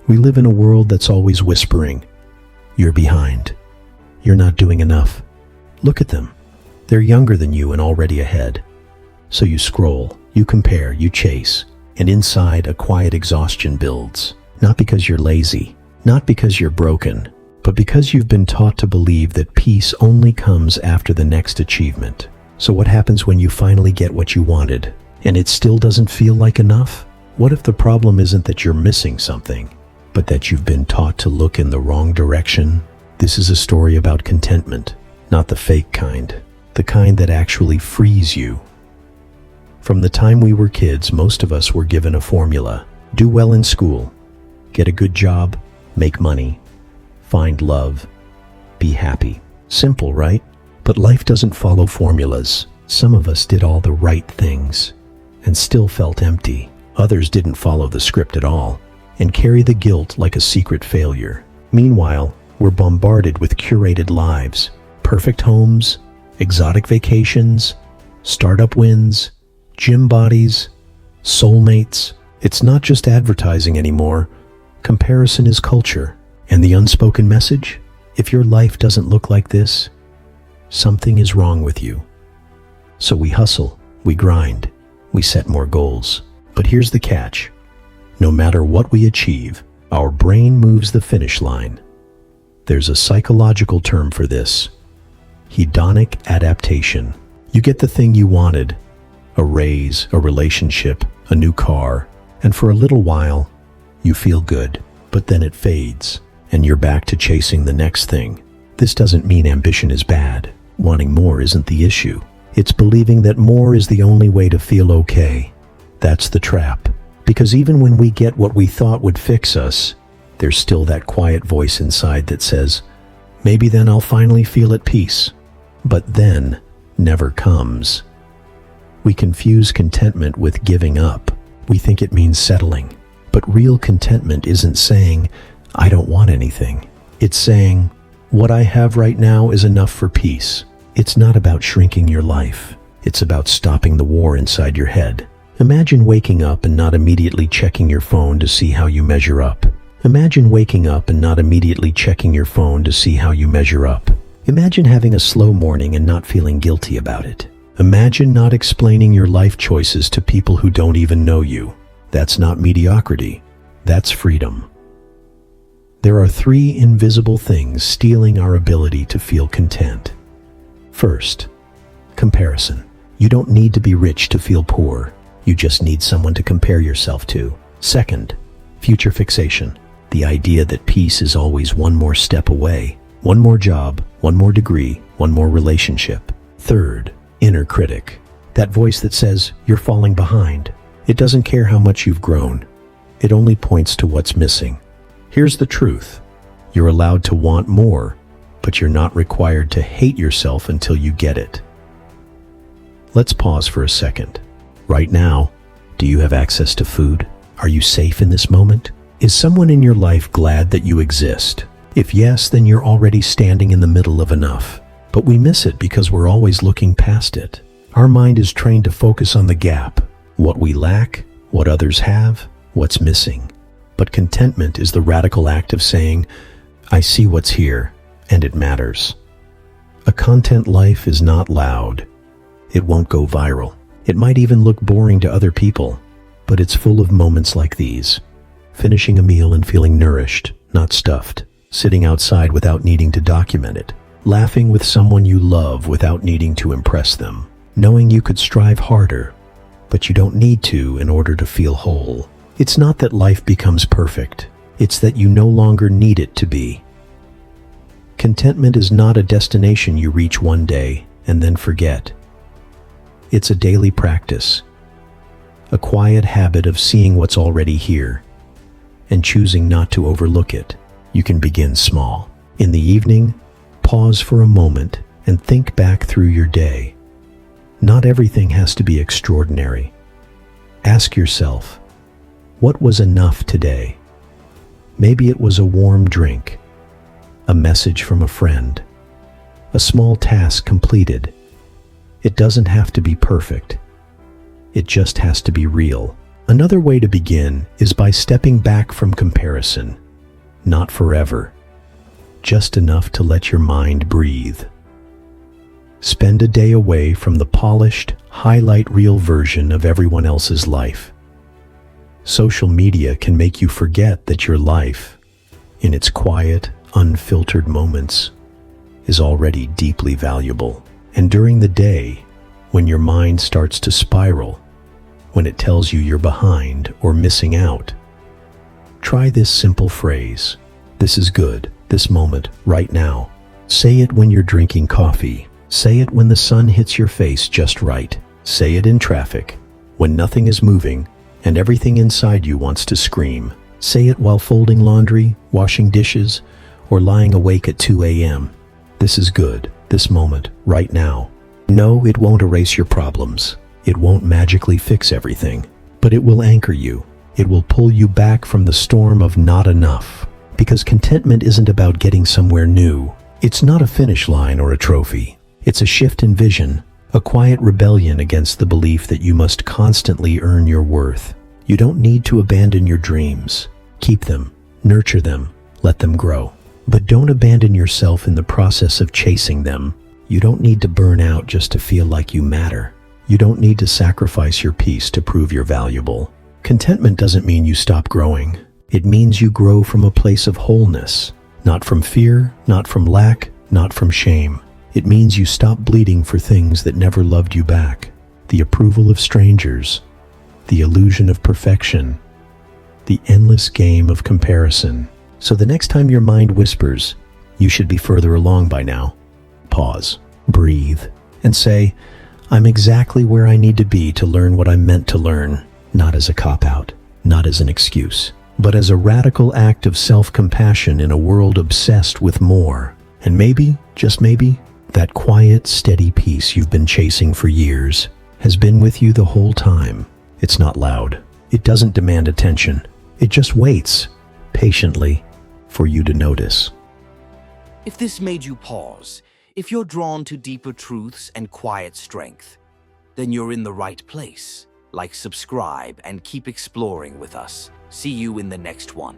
We live in a world that's always whispering, "You're behind. You're not doing enough. Look at them. They're younger than you and already ahead." So you scroll, you compare, you chase, and inside a quiet exhaustion builds. Not because you're lazy, not because you're broken, but because you've been taught to believe that peace only comes after the next achievement. So what happens when you finally get what you wanted, and it still doesn't feel like enough? What if the problem isn't that you're missing something, but that you've been taught to look in the wrong direction? This is a story about contentment, not the fake kind, the kind that actually frees you. From the time we were kids, most of us were given a formula. Do well in school, get a good job, make money, find love, be happy. Simple, right? But life doesn't follow formulas. Some of us did all the right things and still felt empty. Others didn't follow the script at all and carry the guilt like a secret failure. Meanwhile, we're bombarded with curated lives, perfect homes, exotic vacations, startup wins, gym bodies, soulmates. It's not just advertising anymore. Comparison is culture. And the unspoken message? If your life doesn't look like this, something is wrong with you. So we hustle, we grind, we set more goals. But here's the catch. No matter what we achieve, our brain moves the finish line. There's a psychological term for this: hedonic adaptation. You get the thing you wanted, a raise, a relationship, a new car, and for a little while, you feel good. But then it fades, and you're back to chasing the next thing. This doesn't mean ambition is bad. Wanting more isn't the issue. It's believing that more is the only way to feel okay. That's the trap. Because even when we get what we thought would fix us, there's still that quiet voice inside that says, maybe then I'll finally feel at peace. But then never comes. We confuse contentment with giving up. We think it means settling. But real contentment isn't saying, I don't want anything. It's saying, what I have right now is enough for peace. It's not about shrinking your life. It's about stopping the war inside your head. Imagine waking up and not immediately checking your phone to see how you measure up. Imagine waking up and not immediately checking your phone to see how you measure up. Imagine having a slow morning and not feeling guilty about it. Imagine not explaining your life choices to people who don't even know you. That's not mediocrity. That's freedom. There are 3 invisible things stealing our ability to feel content. First, comparison. You don't need to be rich to feel poor. You just need someone to compare yourself to. Second, future fixation. The idea that peace is always one more step away. One more job, one more degree, one more relationship. Third, inner critic. That voice that says, you're falling behind. It doesn't care how much you've grown. It only points to what's missing. Here's the truth. You're allowed to want more, but you're not required to hate yourself until you get it. Let's pause for a second. Right now, do you have access to food? Are you safe in this moment? Is someone in your life glad that you exist? If yes, then you're already standing in the middle of enough. But we miss it because we're always looking past it. Our mind is trained to focus on the gap, what we lack, what others have, what's missing. But contentment is the radical act of saying, I see what's here, and it matters. A content life is not loud. It won't go viral. It might even look boring to other people, but it's full of moments like these. Finishing a meal and feeling nourished, not stuffed. Sitting outside without needing to document it. Laughing with someone you love without needing to impress them. Knowing you could strive harder, but you don't need to in order to feel whole. It's not that life becomes perfect. It's that you no longer need it to be. Contentment is not a destination you reach one day and then forget. It's a daily practice, a quiet habit of seeing what's already here and choosing not to overlook it. You can begin small. In the evening, pause for a moment and think back through your day. Not everything has to be extraordinary. Ask yourself, what was enough today? Maybe it was a warm drink, a message from a friend, a small task completed. It doesn't have to be perfect. It just has to be real. Another way to begin is by stepping back from comparison. Not forever, just enough to let your mind breathe. Spend a day away from the polished, highlight reel version of everyone else's life. Social media can make you forget that your life, in its quiet, unfiltered moments, is already deeply valuable. And during the day, when your mind starts to spiral, when it tells you you're behind or missing out, try this simple phrase: "This is good, this moment, right now." Say it when you're drinking coffee. Say it when the sun hits your face just right. Say it in traffic, when nothing is moving and everything inside you wants to scream. Say it while folding laundry, washing dishes, or lying awake at 2 a.m. This is good, this moment, right now. No, it won't erase your problems. It won't magically fix everything, but it will anchor you. It will pull you back from the storm of not enough. Because contentment isn't about getting somewhere new. It's not a finish line or a trophy. It's a shift in vision, a quiet rebellion against the belief that you must constantly earn your worth. You don't need to abandon your dreams. Keep them, nurture them, let them grow. But don't abandon yourself in the process of chasing them. You don't need to burn out just to feel like you matter. You don't need to sacrifice your peace to prove you're valuable. Contentment doesn't mean you stop growing. It means you grow from a place of wholeness, not from fear, not from lack, not from shame. It means you stop bleeding for things that never loved you back. The approval of strangers, the illusion of perfection, the endless game of comparison. So the next time your mind whispers, "You should be further along by now," pause, breathe, and say, "I'm exactly where I need to be to learn what I'm meant to learn," not as a cop-out, not as an excuse, but as a radical act of self-compassion in a world obsessed with more. And maybe, just maybe, that quiet, steady peace you've been chasing for years has been with you the whole time. It's not loud. It doesn't demand attention. It just waits, patiently, for you to notice. If this made you pause, if you're drawn to deeper truths and quiet strength, then you're in the right place. Like, subscribe, and keep exploring with us. See you in the next one.